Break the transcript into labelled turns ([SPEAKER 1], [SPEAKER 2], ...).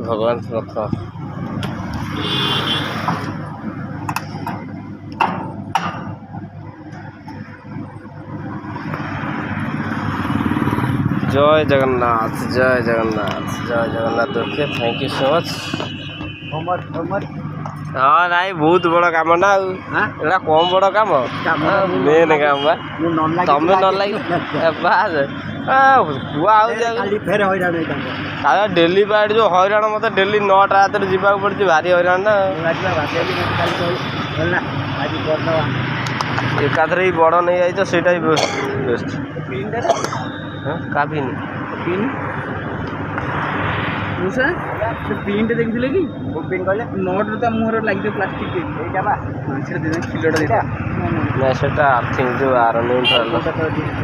[SPEAKER 1] भगवान रख जय जगन्नाथ जय जगन्नाथ जय Jagannath. Okay thank you so much. हाँ नाई बहुत बड़ काम ना एटा कम बड़ काम मेन काम बा तमें न लगे बास डेली बाट जो हईराण मत डेली 9टा रात जावाक पड़ी भारी हईराण ना एकाथरे बड़ नहीं आई तो सेटा बेस्ट का
[SPEAKER 2] प्रिंट देखिले कि नोट तो मुहर लगे प्लास्टिक
[SPEAKER 1] ना सेटा आर्थिंग जो आर नहीं